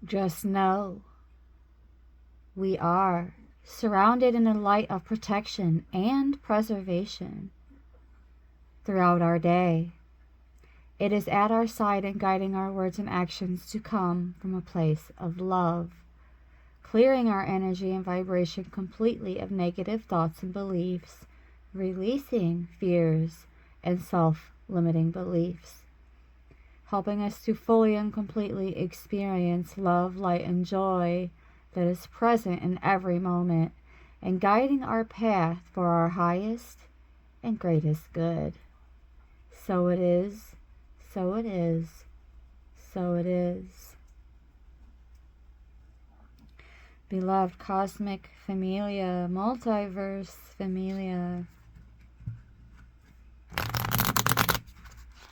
Just know we are surrounded in a light of protection and preservation throughout our day. It is at our side and guiding our words and actions to come from a place of love, clearing our energy and vibration completely of negative thoughts and beliefs, releasing fears and self-limiting beliefs, helping us to fully and completely experience love, light, and joy that is present in every moment, and guiding our path for our highest and greatest good. So it is, so it is, so it is. Beloved cosmic familia, multiverse familia,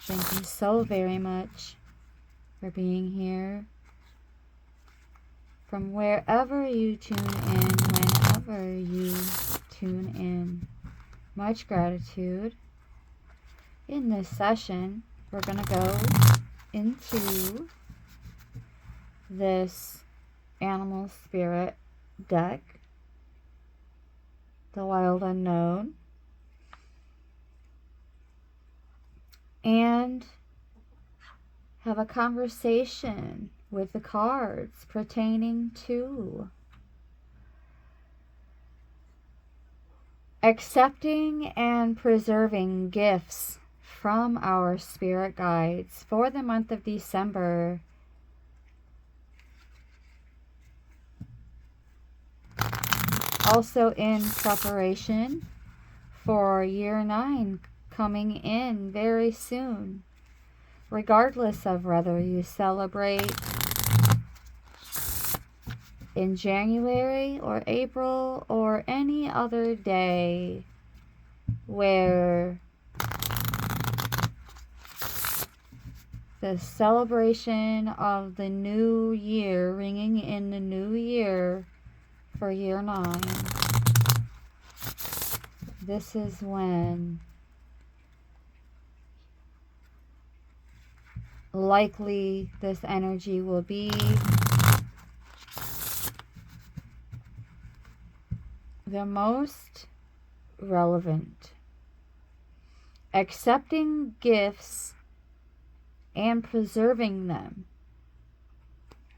thank you so very much for being here. From wherever you tune in, whenever you tune in, much gratitude. In this session, we're going to go into this animal spirit deck, the Wild Unknown, and have a conversation with the cards pertaining to accepting and preserving gifts from our spirit guides for the month of December. Also in preparation for year 9 coming in very soon. Regardless of whether you celebrate in January or April or any other day where the celebration of the new year, ringing in the new year for year 9, this is when likely this energy will be the most relevant. Accepting gifts and preserving them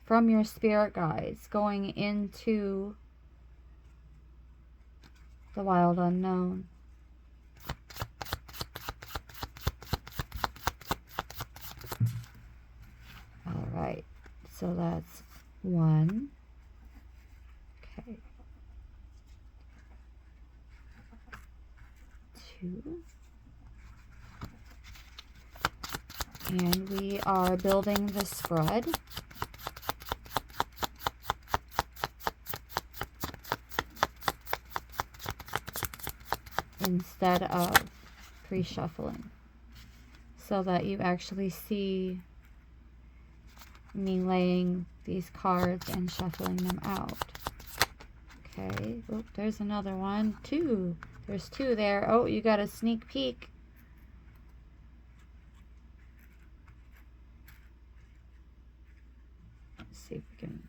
from your spirit guides going into the Wild Unknown. All right, so that's 1. Okay. 2. And we are building the spread. Instead of pre-shuffling, so that you actually see me laying these cards and shuffling them out. Okay, oh, there's another one. 2. There's 2 there. Oh, you got a sneak peek. Let's see if we can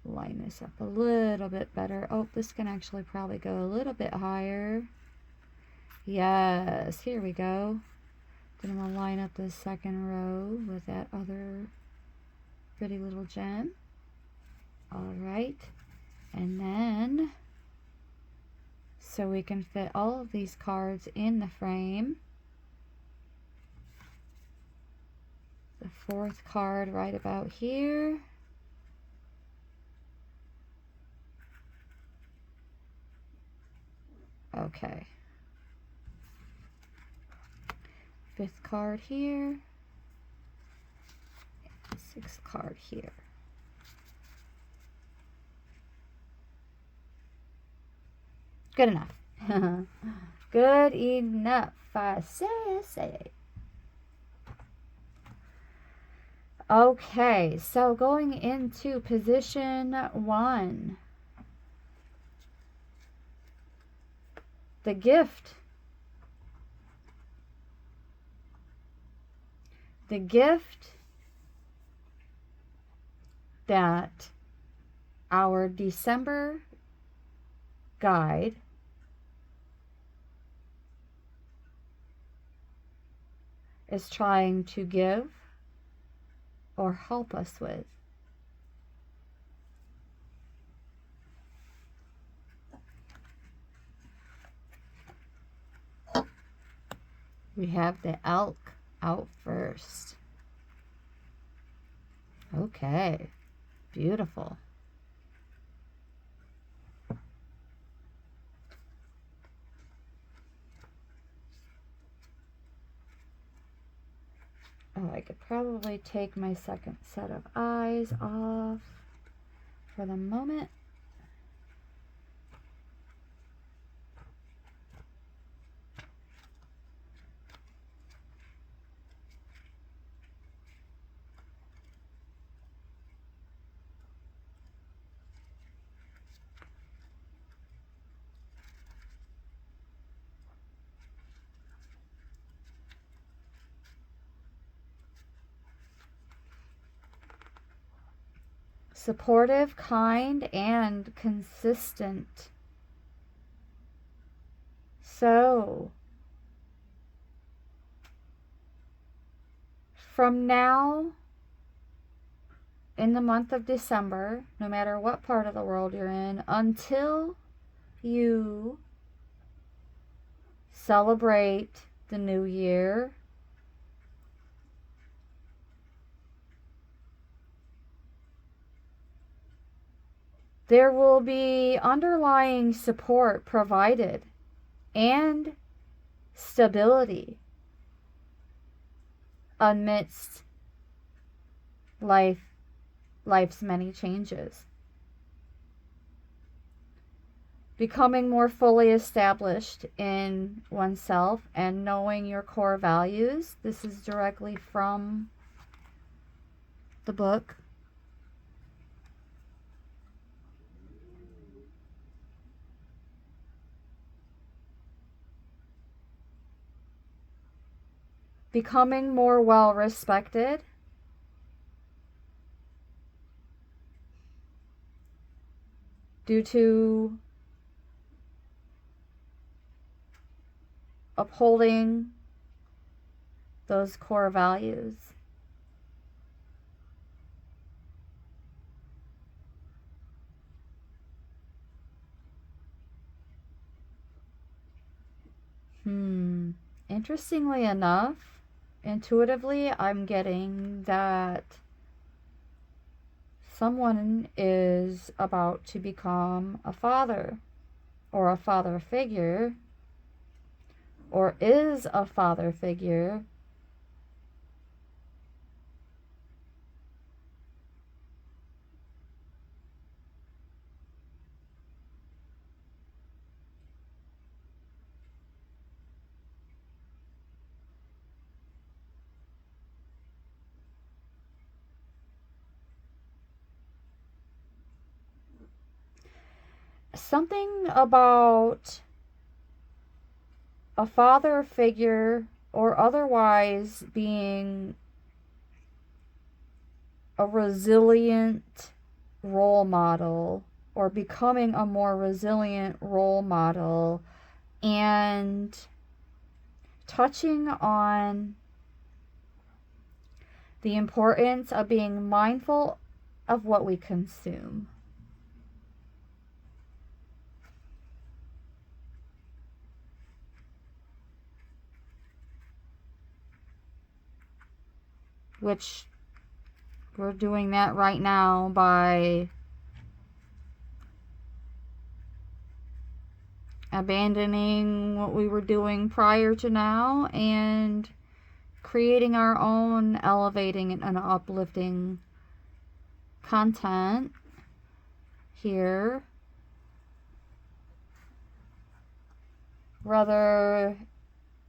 line this up a little bit better. Oh, this can actually probably go a little bit higher. Yes, here we go. Then I'm going to line up the second row with that other pretty little gem. All right. And then, so we can fit all of these cards in the frame. The 4th card right about here. Okay. 5th card here. 6th card here. Good enough. Good enough. I say. Okay, so going into position 1. The gift. The gift that our December guide is trying to give or help us with. We have the elk out first. Okay, beautiful. Oh, I could probably take my second set of eyes off for the moment. Supportive, kind, and consistent. So, from now in the month of December, no matter what part of the world you're in, until you celebrate the new year, there will be underlying support provided and stability amidst life's many changes. Becoming more fully established in oneself and knowing your core values. This is directly from the book. Becoming more well respected. Due to upholding those core values. Interestingly enough, intuitively, I'm getting that someone is about to become a father or a father figure or is a father figure. Something about a father figure or otherwise being a resilient role model or becoming a more resilient role model and touching on the importance of being mindful of what we consume. Which we're doing that right now by abandoning what we were doing prior to now and creating our own elevating and uplifting content here. Whether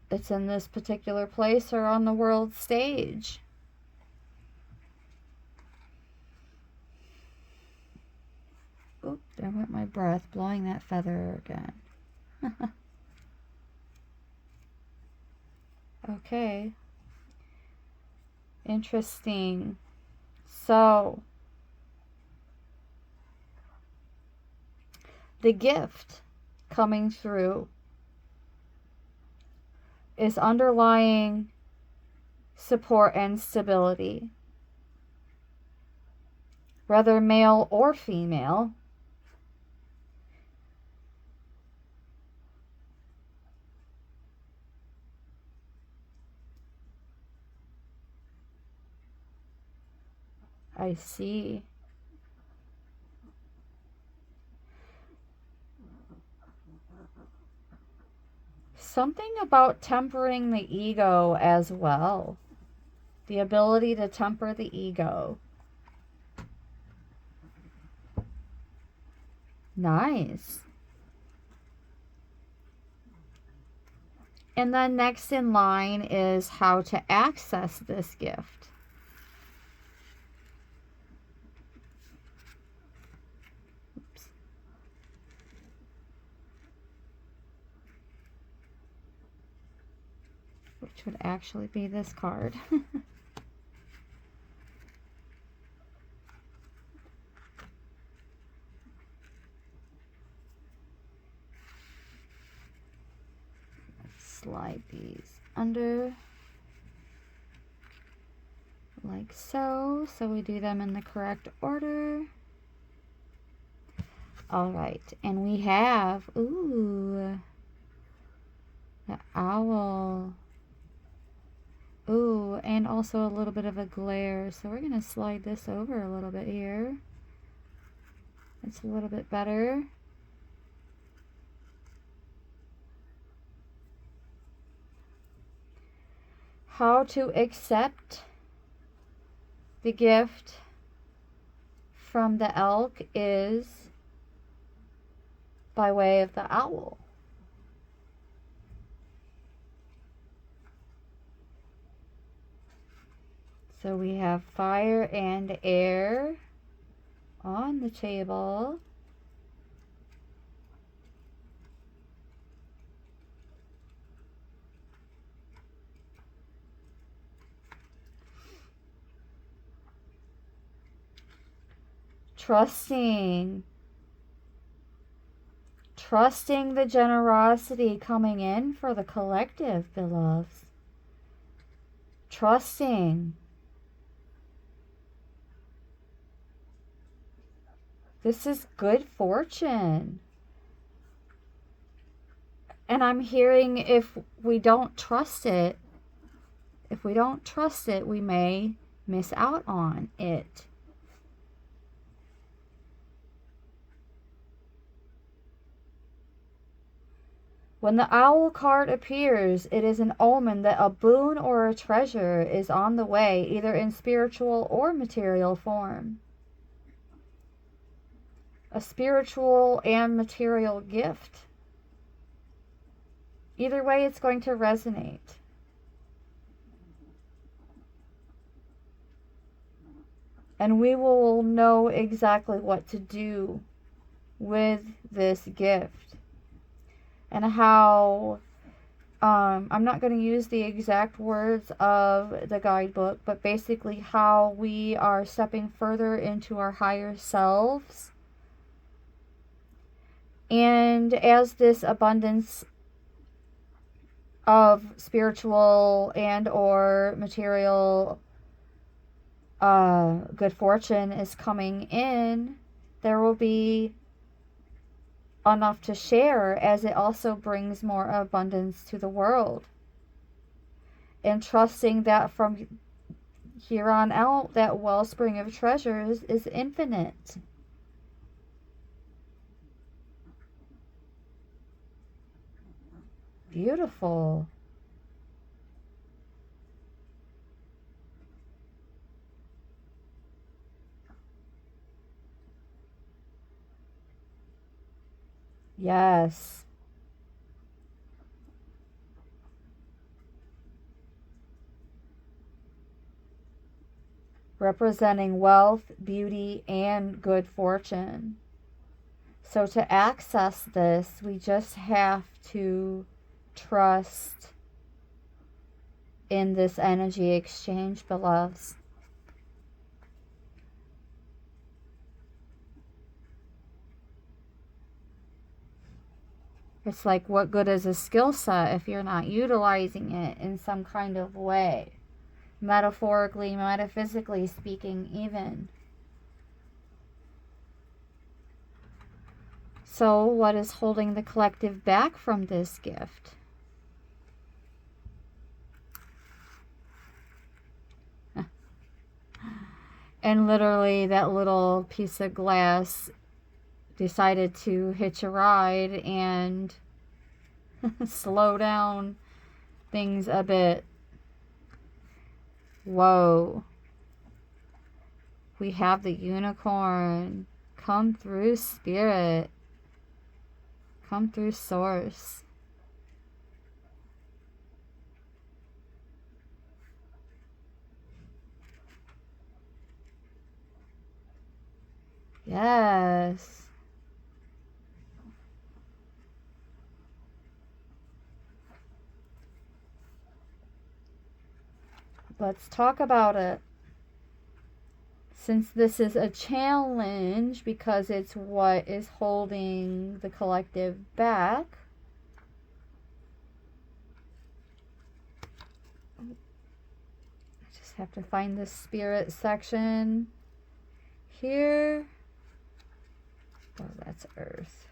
it's in this particular place or on the world stage. Oop, there went my breath, blowing that feather again. Okay. Interesting. So, the gift coming through is underlying support and stability, whether male or female. I see. Something about tempering the ego as well. The ability to temper the ego. Nice. And then next in line is how to access this gift. Oops. Which would actually be this card. Slide these under like so we do them in the correct order. All right, and we have the owl, and also a little bit of a glare, so we're gonna slide this over a little bit here. It's a little bit better. How to accept the gift from the elk is by way of the owl. So we have fire and air on the table. Trusting the generosity coming in for the collective, beloveds. Trusting. This is good fortune. And I'm hearing if we don't trust it, we may miss out on it. When the owl card appears, it is an omen that a boon or a treasure is on the way, either in spiritual or material form. A spiritual and material gift. Either way, it's going to resonate. And we will know exactly what to do with this gift. And how, I'm not going to use the exact words of the guidebook, but basically how we are stepping further into our higher selves. And as this abundance of spiritual and or material good fortune is coming in, there will be enough to share, as it also brings more abundance to the world. And trusting that from here on out, that wellspring of treasures is infinite. Beautiful. Yes. Representing wealth, beauty, and good fortune. So to access this, we just have to trust in this energy exchange, beloveds. It's like, what good is a skill set if you're not utilizing it in some kind of way? Metaphorically, metaphysically speaking, even. So, what is holding the collective back from this gift? And literally, that little piece of glass decided to hitch a ride and slow down things a bit. Whoa. We have the unicorn. Come through, spirit. Come through, source. Yes. Let's talk about it. Since this is a challenge, because it's what is holding the collective back, I just have to find the spirit section here. Oh, that's earth.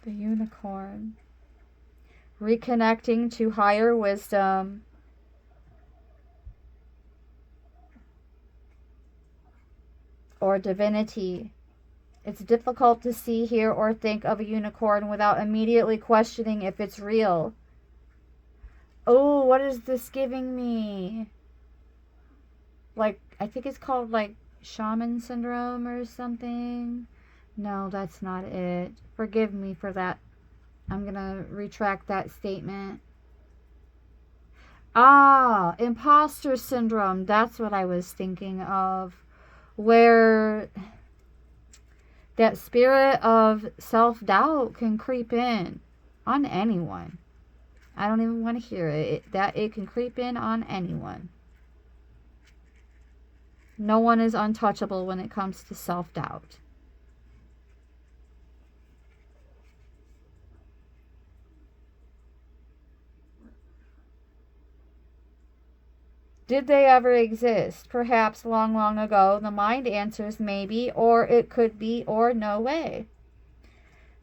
The unicorn. Reconnecting to higher wisdom. Or divinity. It's difficult to see, hear, or think of a unicorn without immediately questioning if it's real. Oh, what is this giving me? Like, I think it's called like shaman syndrome or something. No, that's not it. Forgive me for that. I'm gonna retract that statement. Ah, imposter syndrome. That's what I was thinking of. Where that spirit of self-doubt can creep in on anyone. I don't even want to hear it. It can creep in on anyone. No one is untouchable when it comes to self-doubt. Did they ever exist? Perhaps long, long ago. The mind answers maybe, or it could be, or no way.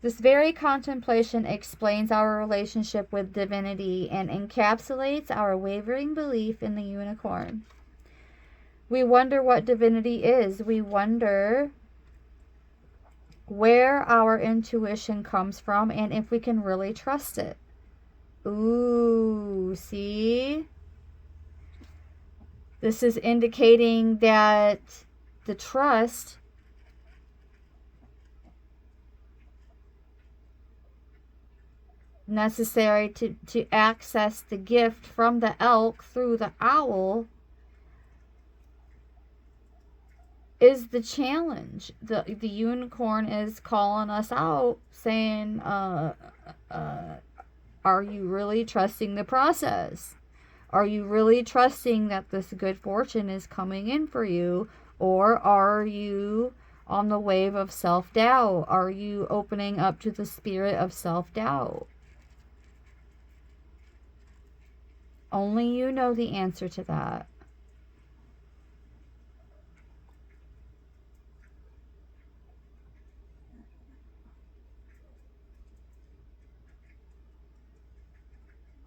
This very contemplation explains our relationship with divinity and encapsulates our wavering belief in the unicorn. We wonder what divinity is. We wonder where our intuition comes from and if we can really trust it. Ooh, see? This is indicating that the trust necessary to access the gift from the elk through the owl is the challenge. The unicorn is calling us out, saying, are you really trusting the process? Are you really trusting that this good fortune is coming in for you? Or are you on the wave of self-doubt? Are you opening up to the spirit of self-doubt? Only you know the answer to that.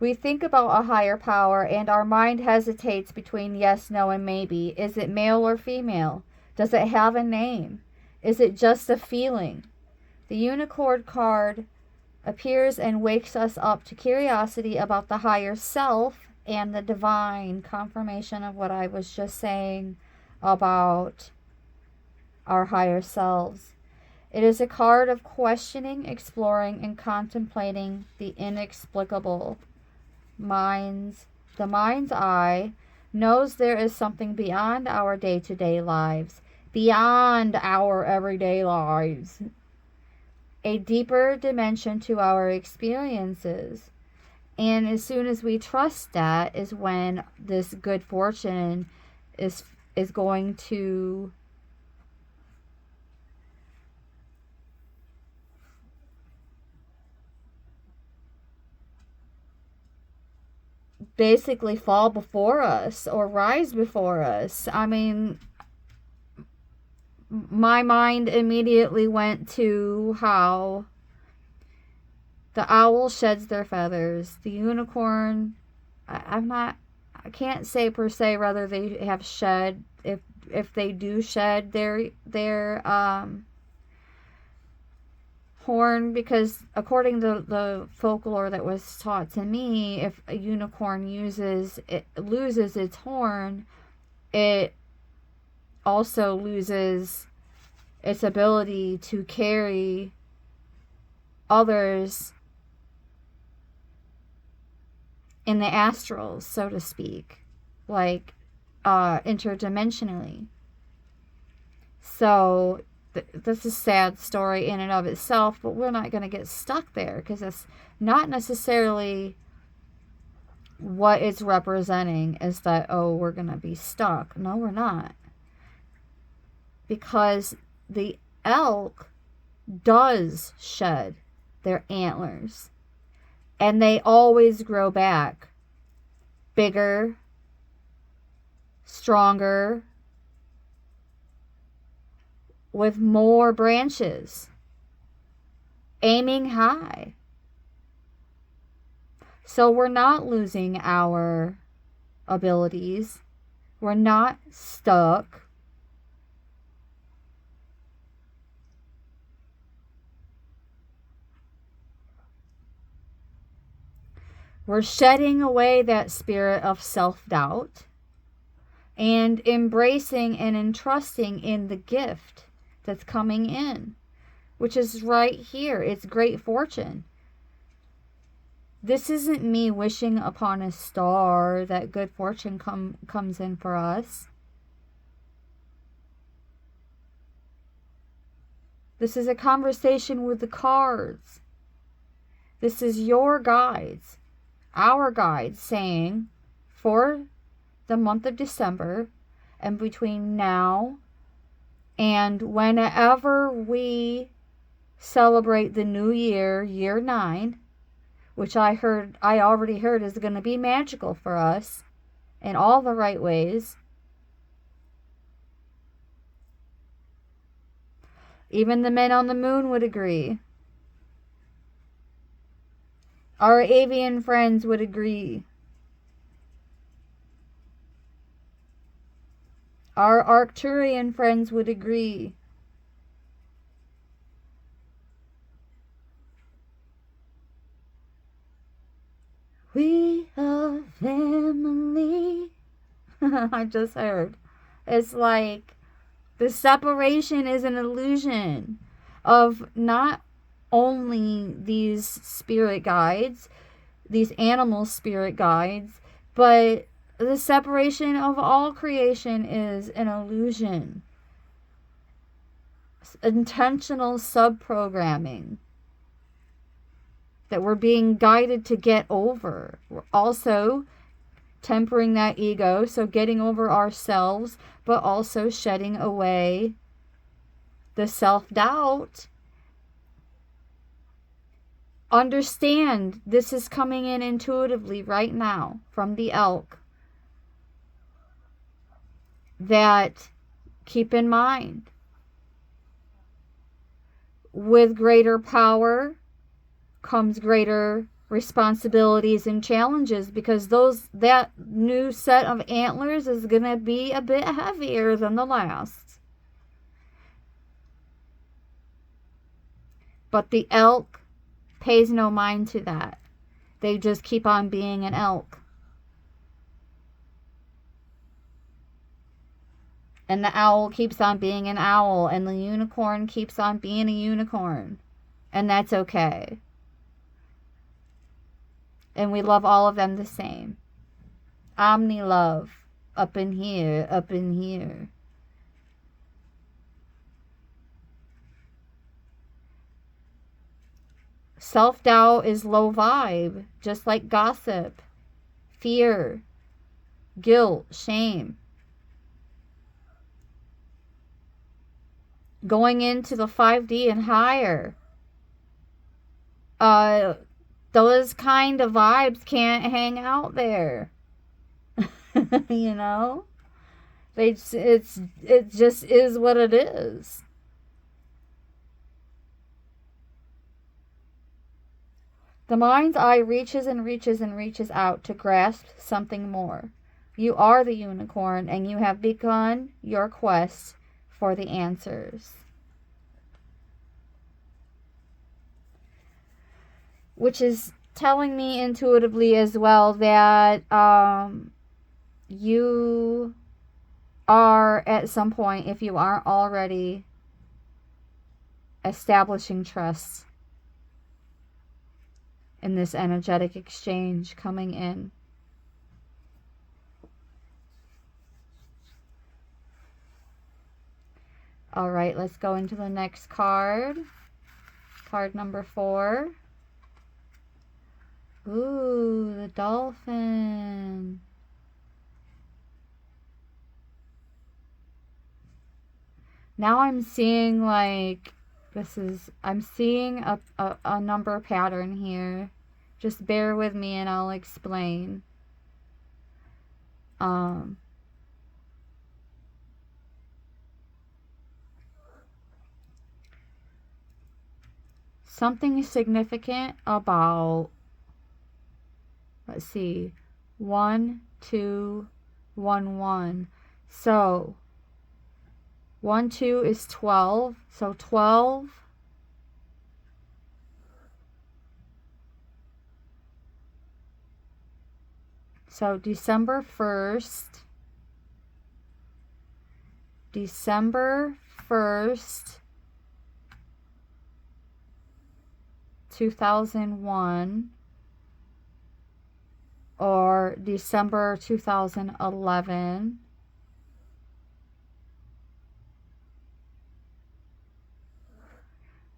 We think about a higher power and our mind hesitates between yes, no, and maybe. Is it male or female? Does it have a name? Is it just a feeling? The unicorn card appears and wakes us up to curiosity about the higher self and the divine, confirmation of what I was just saying about our higher selves. It is a card of questioning, exploring, and contemplating the inexplicable. The mind's eye knows there is something beyond our day-to-day lives, beyond our everyday lives, a deeper dimension to our experiences, And as soon as we trust that is when this good fortune is going to basically fall before us or rise before us. I mean, my mind immediately went to how the owl sheds their feathers, the unicorn, I can't say per se whether they have shed, if they do shed their horn, because according to the folklore that was taught to me, if a unicorn loses its horn, it also loses its ability to carry others in the astrals, so to speak, like interdimensionally. So this is a sad story in and of itself, but we're not going to get stuck there, because it's not necessarily what it's representing is that, oh, we're going to be stuck. No, we're not. Because the elk does shed their antlers, and they always grow back bigger, stronger, with more branches, aiming high. So we're not losing our abilities. We're not stuck. We're shedding away that spirit of self-doubt and embracing and entrusting in the gift that's coming in, which is right here. It's great fortune. This isn't me wishing upon a star that good fortune comes in for us. This is a conversation with the cards. This is your guides, our guides, saying for the month of December and between now and whenever we celebrate the new year, year 9, which I already heard is going to be magical for us in all the right ways. Even the men on the moon would agree. Our avian friends would agree. Our Arcturian friends would agree. We are family. I just heard. It's like the separation is an illusion of not only these spirit guides, these animal spirit guides, but the separation of all creation is an illusion. Intentional subprogramming that we're being guided to get over. We're also tempering that ego, so getting over ourselves, but also shedding away the self-doubt. Understand, this is coming in intuitively right now from the elk, that keep in mind, with greater power comes greater responsibilities and challenges, because that new set of antlers is going to be a bit heavier than the last. But the elk pays no mind to that. They just keep on being an elk. And the owl keeps on being an owl, and the unicorn keeps on being a unicorn. And that's okay. And we love all of them the same. Omni love. Up in here, up in here. Self-doubt is low vibe, just like gossip, fear, guilt, shame. Going into the 5D and higher, those kind of vibes can't hang out there. You know? It just is what it is. The mind's eye reaches and reaches and reaches out to grasp something more. You are the unicorn, and you have begun your quest for the answers. Which is telling me intuitively as well that you are at some point, if you aren't already, establishing trust in this energetic exchange coming in. All right, let's go into the next card. Card number 4. Ooh, the dolphin. Now I'm seeing like, I'm seeing a number pattern here. Just bear with me and I'll explain. Something significant about, let's see, 1, 2, 1, 1. So 1, 2 is 12. So 12. So December 1st. December 1st, 2001. Or December 2011.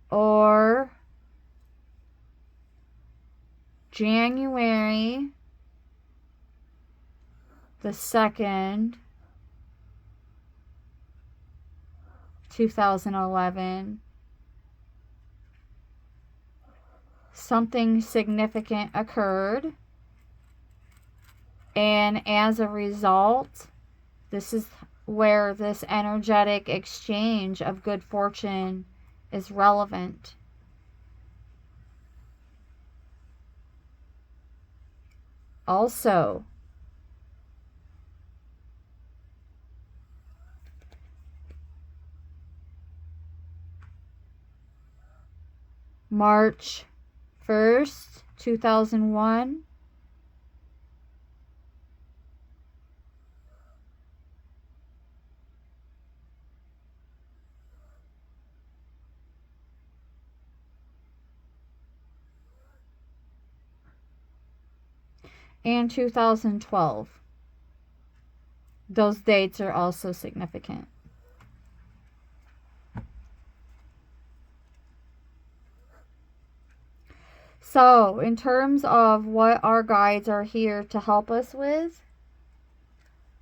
Or January the 2nd, 2011. Something significant occurred. And as a result, this is where this energetic exchange of good fortune is relevant. Also, March 1st, 2001. And 2012. Those dates are also significant. So, in terms of what our guides are here to help us with,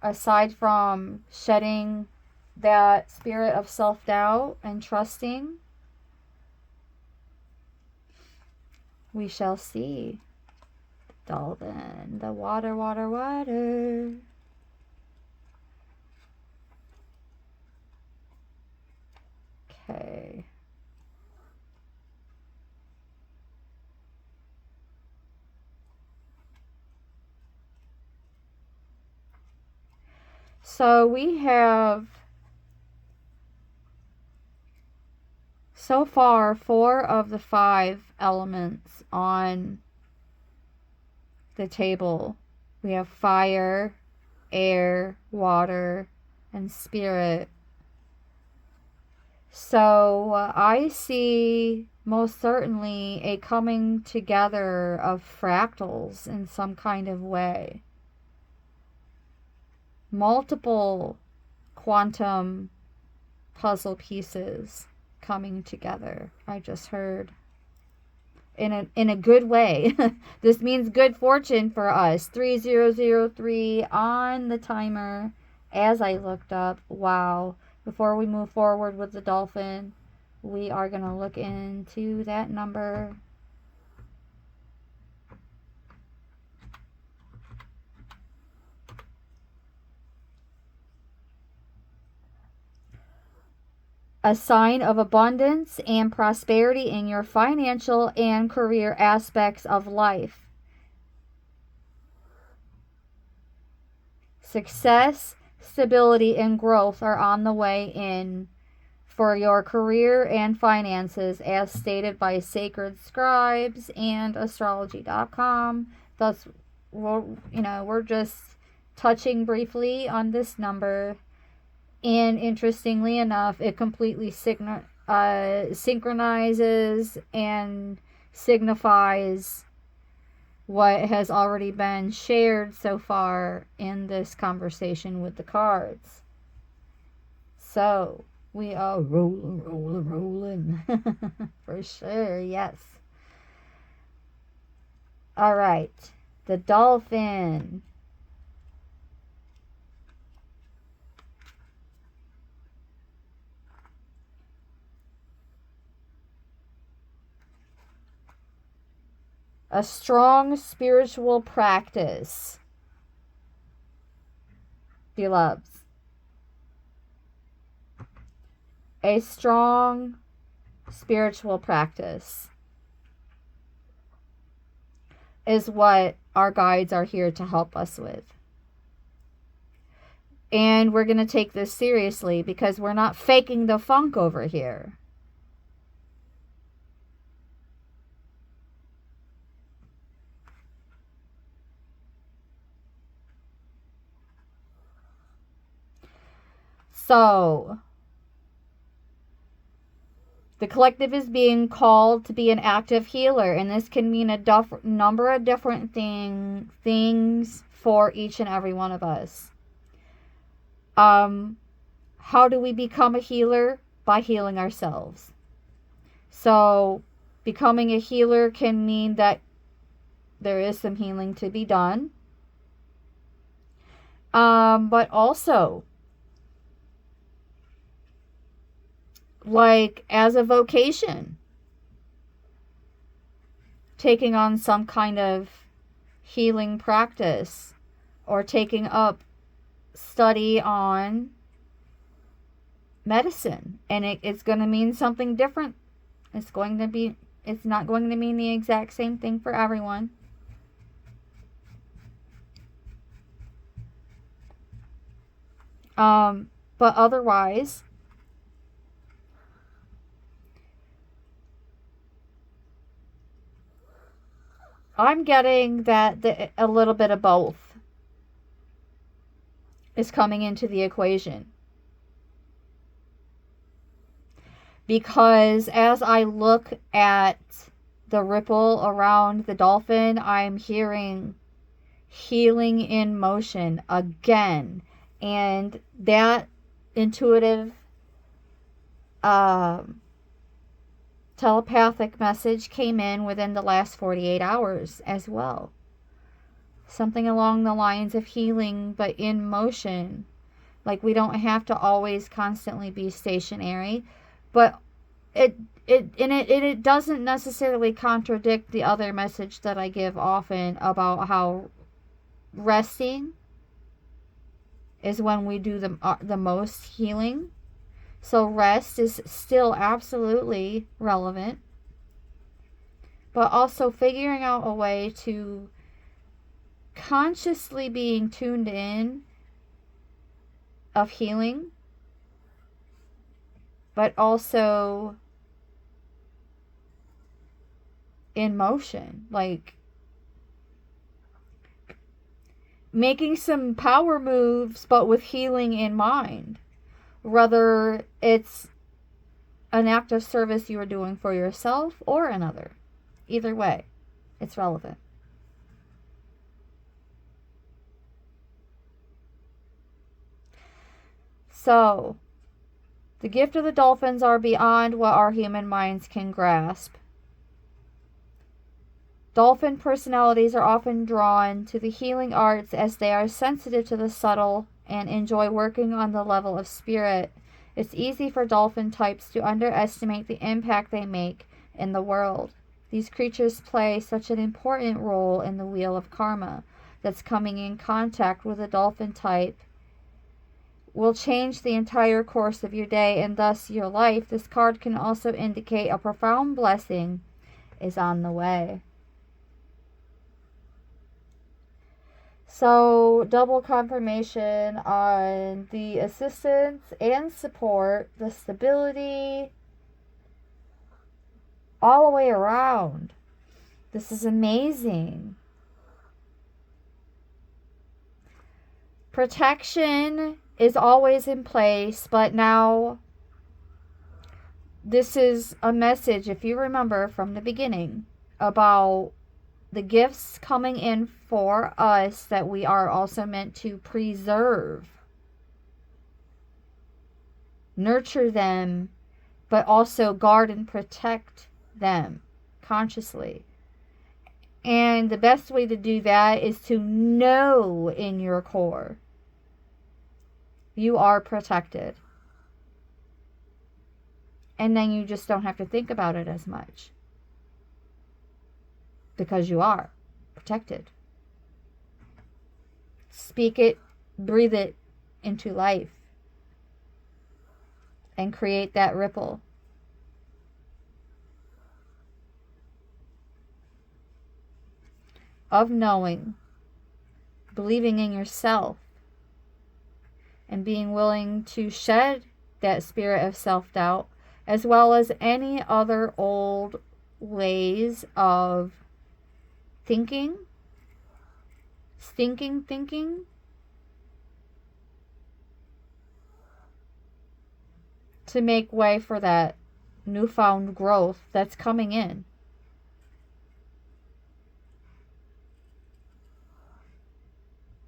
aside from shedding that spirit of self-doubt and trusting, we shall see. Dolphin, the water, water, water. Okay. So we have so far 4 of the 5 elements on the table. We have fire, air, water, and spirit. So I see most certainly a coming together of fractals in some kind of way. Multiple quantum puzzle pieces coming together, I just heard. in a good way. This means good fortune for us. 3003 on the timer as I looked up. Wow. Before we move forward with the dolphin, we are going to look into that number. A sign of abundance and prosperity in your financial and career aspects of life. Success, stability, and growth are on the way in for your career and finances, as stated by sacred scribes and astrology.com. Thus, we're just touching briefly on this number. And interestingly enough, it completely synchronizes and signifies what has already been shared so far in this conversation with the cards. So, we are rolling. For sure, yes. All right. The dolphin. A strong spiritual practice, beloveds. A strong spiritual practice is what our guides are here to help us with. And we're going to take this seriously because we're not faking the funk over here. So, the collective is being called to be an active healer, and this can mean a number of different things for each and every one of us. How do we become a healer? By healing ourselves. So, becoming a healer can mean that there is some healing to be done. But also, like as a vocation, taking on some kind of healing practice or taking up study on medicine, and it's going to mean something different. It's not going to mean the exact same thing for everyone. But otherwise, I'm getting that a little bit of both is coming into the equation. Because as I look at the ripple around the dolphin, I'm hearing healing in motion again. And that intuitive telepathic message came in within the last 48 hours as well. Something along the lines of healing, but in motion. Like we don't have to always constantly be stationary, but it doesn't necessarily contradict the other message that I give often about how resting is when we do the most healing. So rest is still absolutely relevant, but also figuring out a way to consciously being tuned in of healing, but also in motion, like making some power moves, but with healing in mind. Whether it's an act of service you are doing for yourself or another. Either way, it's relevant. So, the gift of the dolphins are beyond what our human minds can grasp. Dolphin personalities are often drawn to the healing arts as they are sensitive to the subtle and enjoy working on the level of spirit. It's easy for dolphin types to underestimate the impact they make in the world. These creatures play such an important role in the wheel of karma that's coming in contact with a dolphin type will change the entire course of your day and thus your life. This card can also indicate a profound blessing is on the way. So, double confirmation on the assistance and support, the stability, all the way around. This is amazing. Protection is always in place, but now this is a message, if you remember from the beginning, about the gifts coming in for us that we are also meant to preserve, nurture them, but also guard and protect them consciously. And the best way to do that is to know in your core you are protected. And then you just don't have to think about it as much. Because you are protected. Speak it, breathe it into life. And create that ripple. Of knowing, believing in yourself, and being willing to shed that spirit of self-doubt, as well as any other old ways of thinking, stinking thinking, to make way for that newfound growth that's coming in.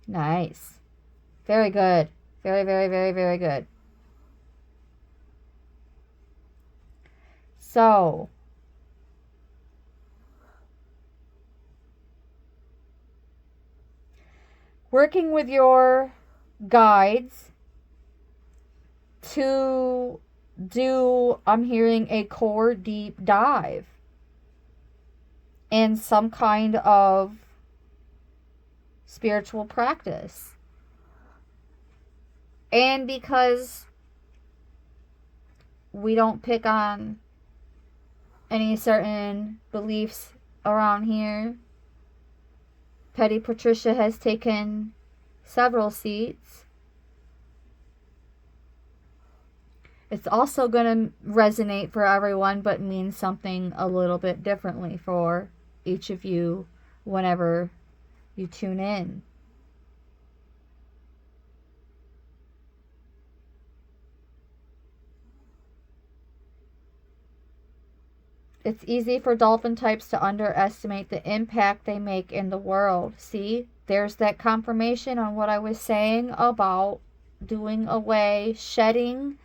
Nice. Very good. Very, very, very, very good. So, working with your guides to do, I'm hearing, a core deep dive in some kind of spiritual practice. And because we don't pick on any certain beliefs around here, Petty Patricia has taken several seats. It's also going to resonate for everyone, but mean something a little bit differently for each of you whenever you tune in. It's easy for dolphin types to underestimate the impact they make in the world. See, there's that confirmation on what I was saying about doing away, shedding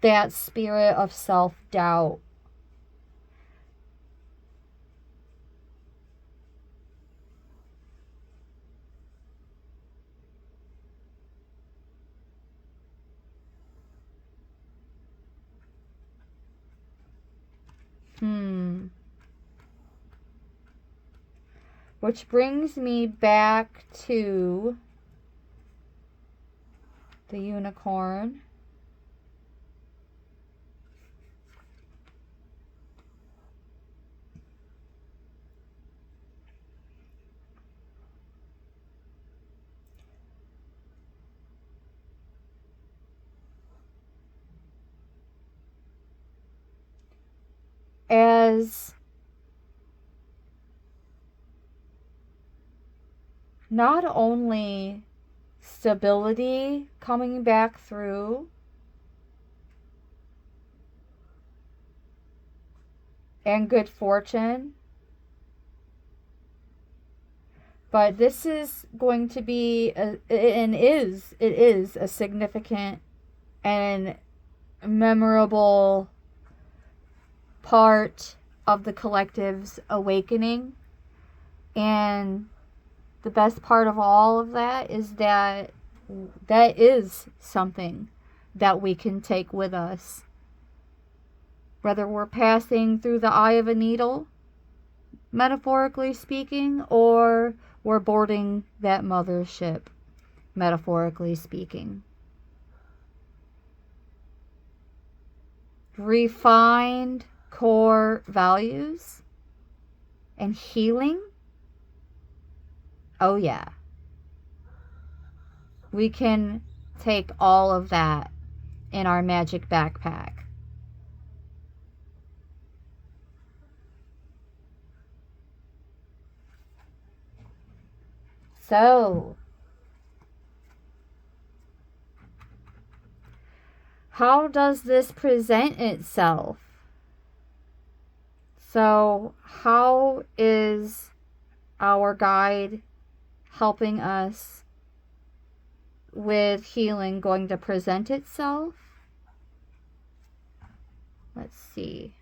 that spirit of self-doubt. Which brings me back to the unicorn. As not only stability coming back through and good fortune, but this is going to be it is a significant and memorable part of the collective's awakening And the best part of all of that is that that is something that we can take with us. Whether we're passing through the eye of a needle, metaphorically speaking, or we're boarding that mothership, metaphorically speaking. Refined core values and healing. Oh yeah. We can take all of that in our magic backpack. So, how does this present itself? So, how is our guide helping us with healing going to present itself? Let's see.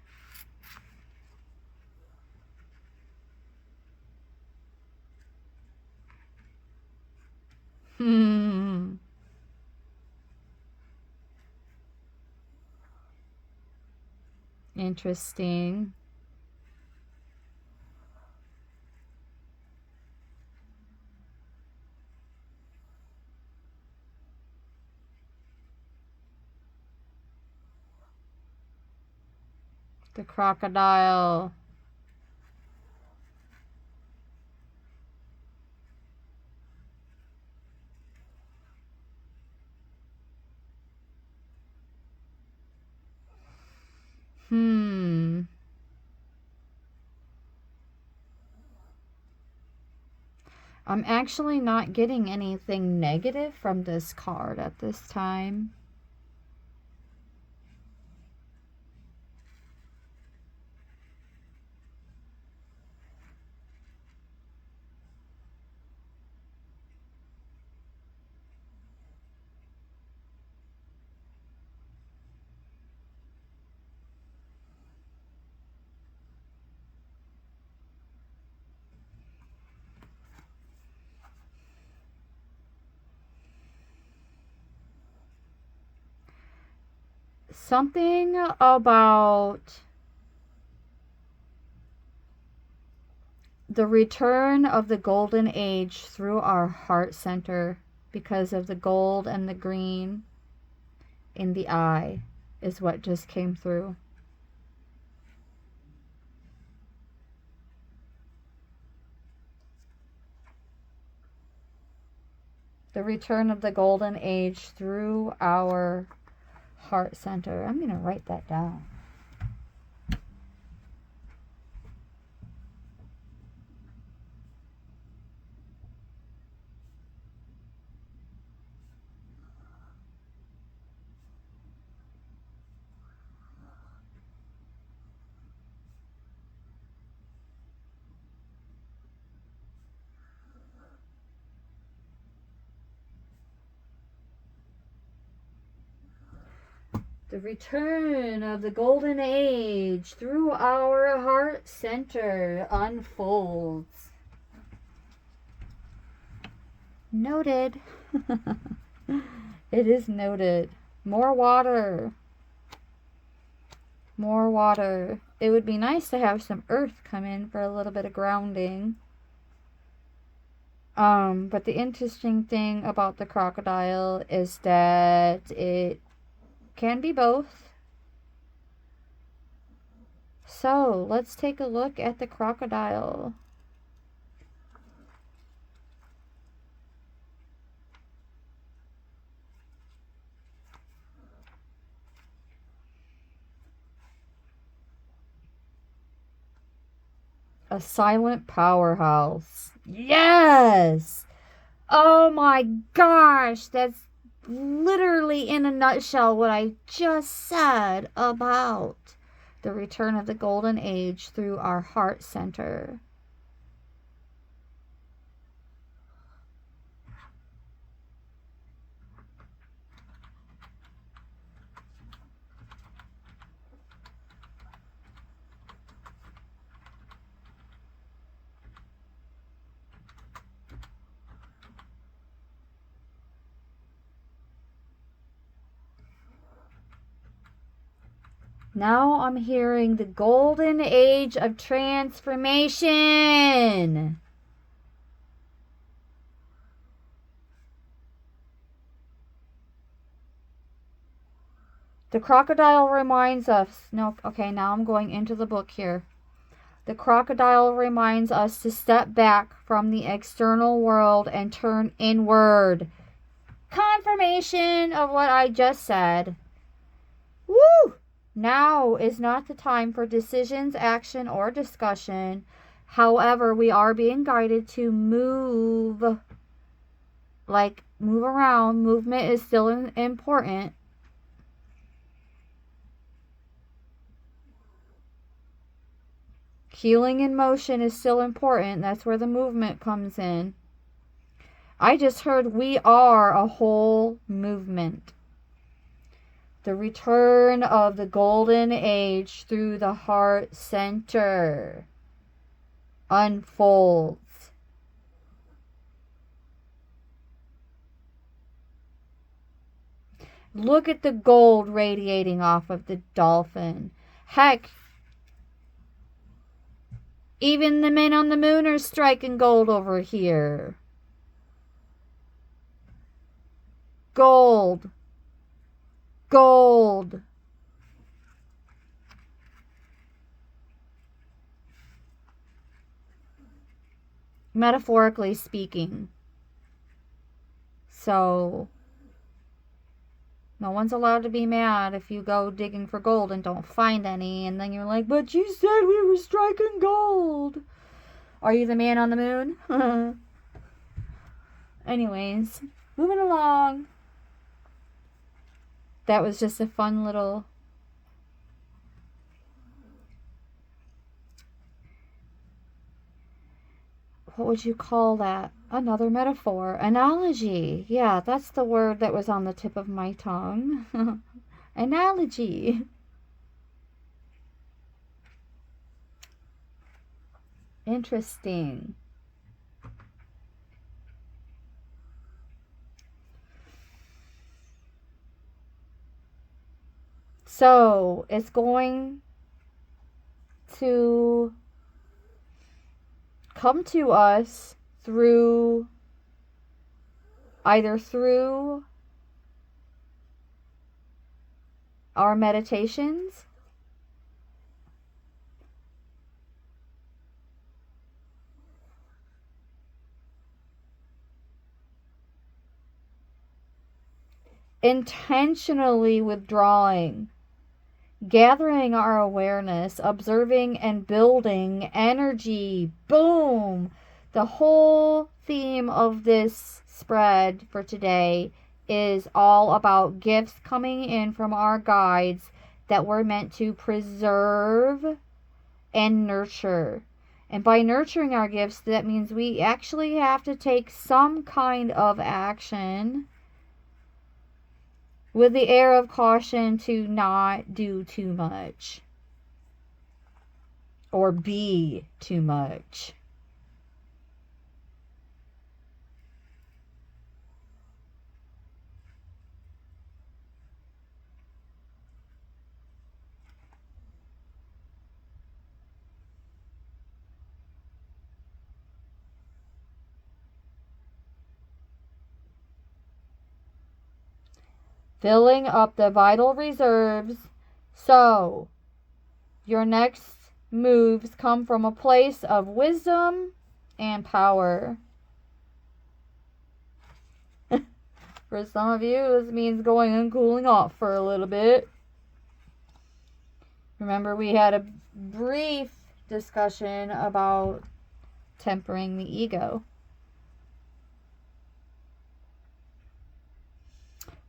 Interesting. The crocodile. I'm actually not getting anything negative from this card at this time. Something about the return of the golden age through our heart center because of the gold and the green in the eye is what just came through. The return of the golden age through our heart center. I'm going to write that down. The return of the golden age through our heart center unfolds. Noted. It is noted. More water. More water. It would be nice to have some earth come in for a little bit of grounding. But the interesting thing about the crocodile is that it can be both. So, let's take a look at the crocodile. A silent powerhouse. Yes! Oh my gosh, that's literally in a nutshell what I just said about the return of the golden age through our heart center. Now I'm hearing the golden age of transformation. The crocodile reminds us, no, okay, now I'm going into the book here. The crocodile reminds us to step back from the external world and turn inward. Confirmation of what I just said. Woo! Now is not the time for decisions, action, or discussion. However, we are being guided to move. Like, move around. Movement is still important. Healing in motion is still important. That's where the movement comes in. I just heard we are a whole movement. The return of the golden age through the heart center unfolds. Look at the gold radiating off of the dolphin. Heck, even the men on the moon are striking gold over here. Gold. Gold. Metaphorically speaking. So, no one's allowed to be mad if you go digging for gold and don't find any, and then you're like, but you said we were striking gold. Are you the man on the moon? Anyways, moving along. That was just a fun little... What would you call that? Another metaphor. Analogy. Yeah, that's the word that was on the tip of my tongue. Analogy. Interesting. So, it's going to come to us through either through our meditations, intentionally withdrawing, gathering our awareness, observing and building energy. Boom! The whole theme of this spread for today is all about gifts coming in from our guides that we're meant to preserve and nurture. And by nurturing our gifts, that means we actually have to take some kind of action with the air of caution to not do too much or be too much. Filling up the vital reserves. So, your next moves come from a place of wisdom and power. For some of you, this means going and cooling off for a little bit. Remember, we had a brief discussion about tempering the ego.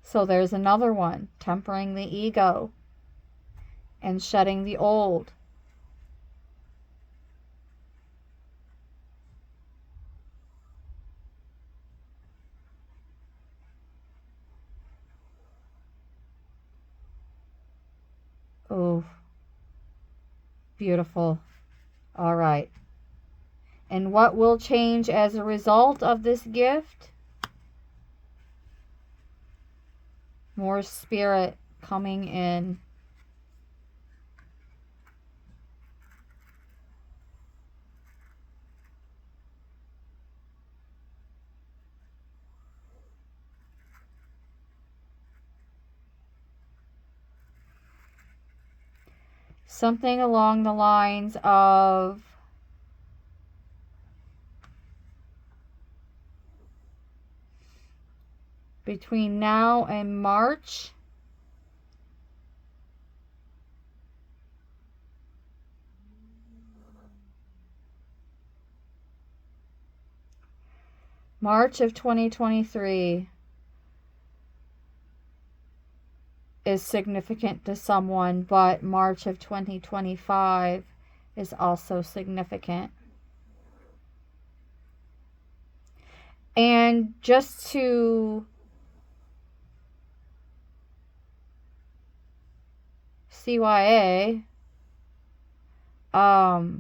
So there's another one, tempering the ego and shedding the old. Oh, beautiful. All right. And what will change as a result of this gift? More spirit coming in. something along the lines of between now and March, March of 2023 is significant to someone, but March of 2025 is also significant. And just to CYA, all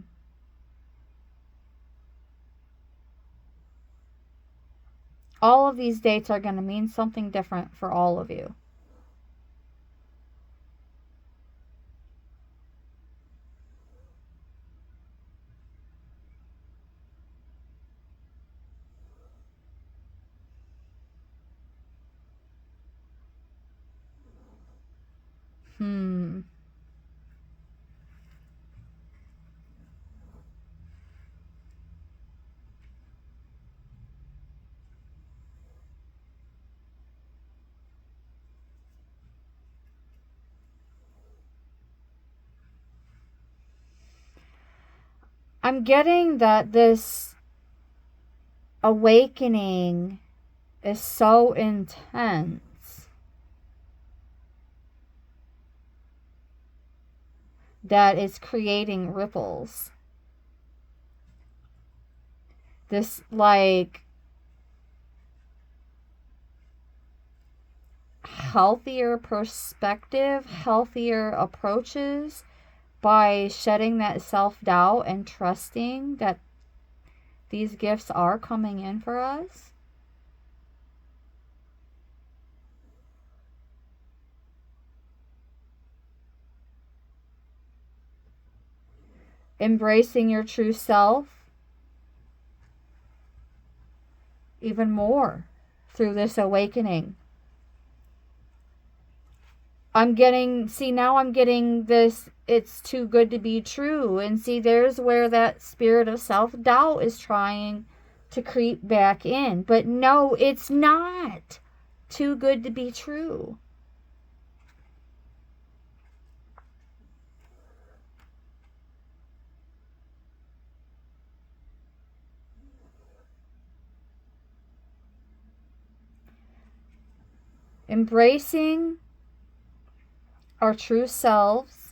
of these dates are going to mean something different for all of you. I'm getting that this awakening is so intense that it's creating ripples. This, like, healthier perspective, healthier approaches by shedding that self-doubt and trusting that these gifts are coming in for us. Embracing your true self even more through this awakening. I'm getting this, it's too good to be true. And see, there's where that spirit of self-doubt is trying to creep back in. But no, it's not too good to be true. Embracing our true selves,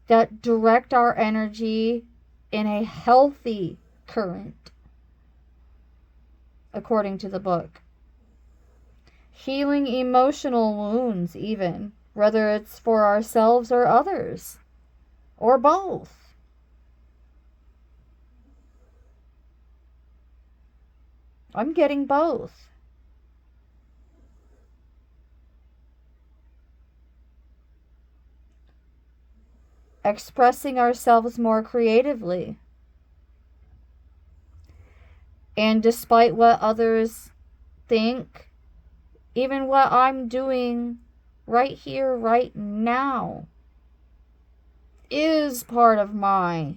that direct our energy in a healthy current, according to the book. Healing emotional wounds, even, whether it's for ourselves or others, or both. I'm getting both. Expressing ourselves more creatively. And despite what others think, even what I'm doing right here, right now, is part of my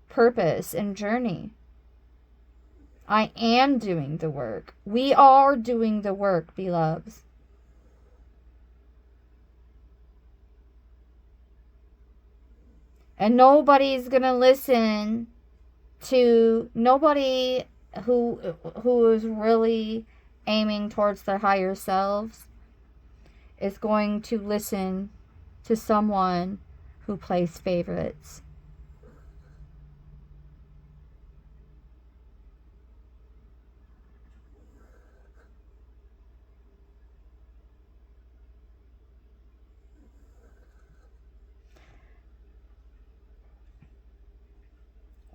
purpose and journey. I am doing the work. We are doing the work, beloveds. And nobody's going to listen to, nobody who is really aiming towards their higher selves is going to listen to someone who plays favorites.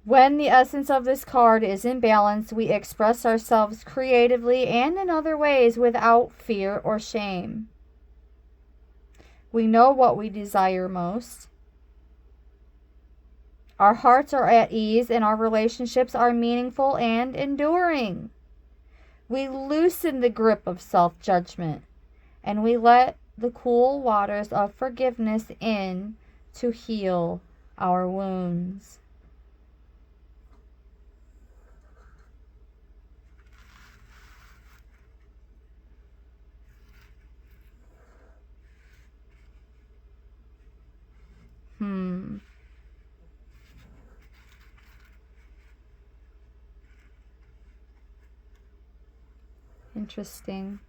When the essence of this card is in balance, we express ourselves creatively and in other ways without fear or shame. We know what we desire most. Our hearts are at ease and our relationships are meaningful and enduring. We loosen the grip of self-judgment, and we let the cool waters of forgiveness in to heal our wounds. Interesting.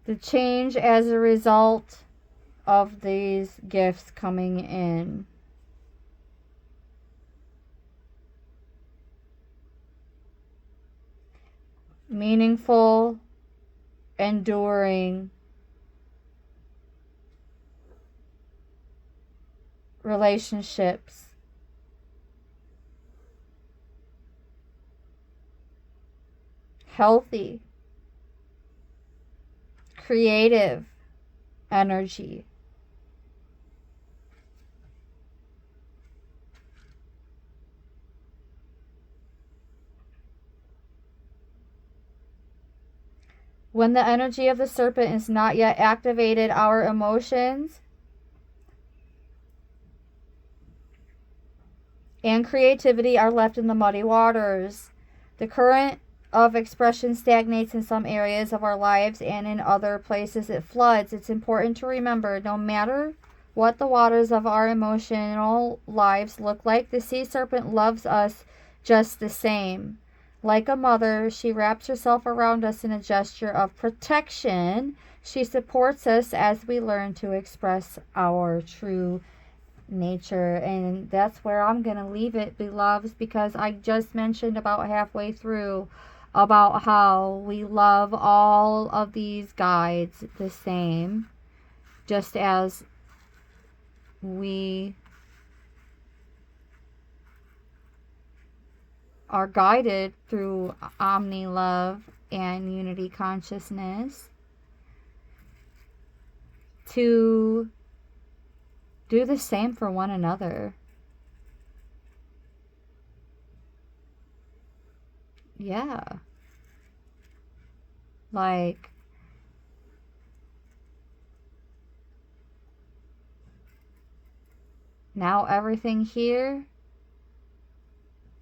The change as a result of these gifts coming in. Meaningful, enduring relationships. Healthy, creative energy. When the energy of the serpent is not yet activated, our emotions and creativity are left in the muddy waters. The current of expression stagnates in some areas of our lives, and in other places it floods. It's important to remember, no matter what the waters of our emotional lives look like, the sea serpent loves us just the same. Like a mother, she wraps herself around us in a gesture of protection. She supports us as we learn to express our true nature. And that's where I'm going to leave it, beloveds, because I just mentioned about halfway through about how we love all of these guides the same, just as we are guided through omni love and unity consciousness to do the same for one another. Yeah. Like, now everything here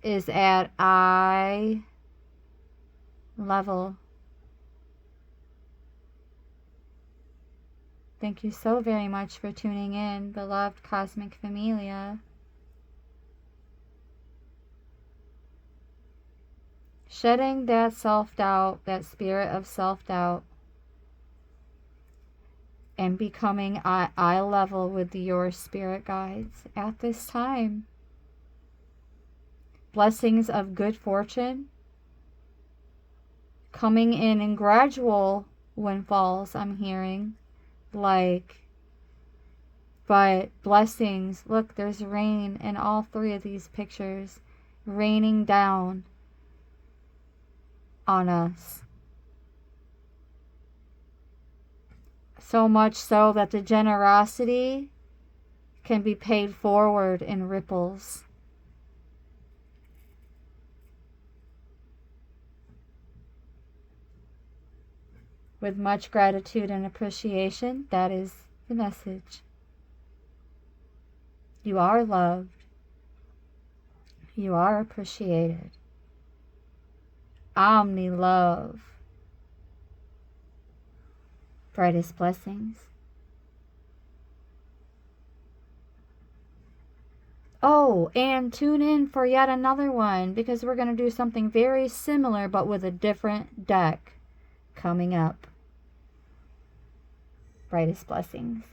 is at eye level. Thank you so very much for tuning in, beloved Cosmic Familia. Shedding that self-doubt, that spirit of self-doubt, and becoming eye level with your spirit guides at this time. Blessings of good fortune coming in gradual windfalls, I'm hearing. But blessings. Look, there's rain in all three of these pictures, raining down on us. So much so that the generosity can be paid forward in ripples. With much gratitude and appreciation, that is the message. You are loved. You are appreciated. Omni love. Brightest blessings. Oh, and tune in for yet another one, because we're going to do something very similar but with a different deck coming up. Brightest blessings.